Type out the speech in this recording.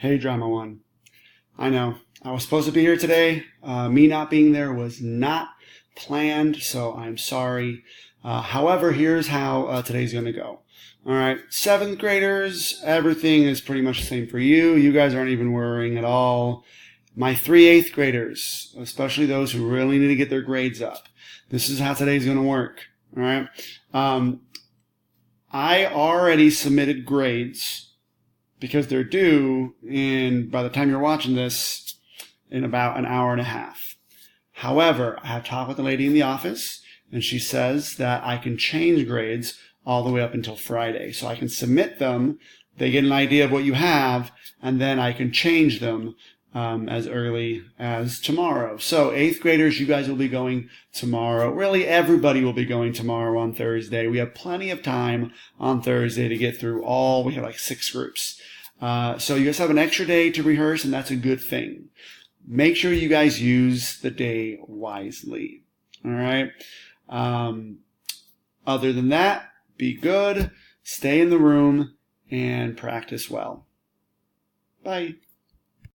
Hey, Drama One. I know, I was supposed to be here today. Me not being there was not planned, so I'm sorry. However, here's how today's going to go. All right, seventh graders, everything is pretty much the same for you. You guys aren't even worrying at all. My three eighth graders, especially those who really need to get their grades up, this is how today's going to work. All right. I already submitted grades because they're due by the time you're watching this, in about an hour and a half. However, I have talked with the lady in the office, and she says that I can change grades all the way up until Friday. So I can submit them, they get an idea of what you have, and then I can change them as early as tomorrow. So eighth graders, you guys will be going tomorrow. Really, everybody will be going tomorrow on Thursday. We have plenty of time on Thursday to get through we have like 6 groups. So you guys have an extra day to rehearse, and that's a good thing. Make sure you guys use the day wisely. All right. Other than that, be good, stay in the room, and practice well. Bye.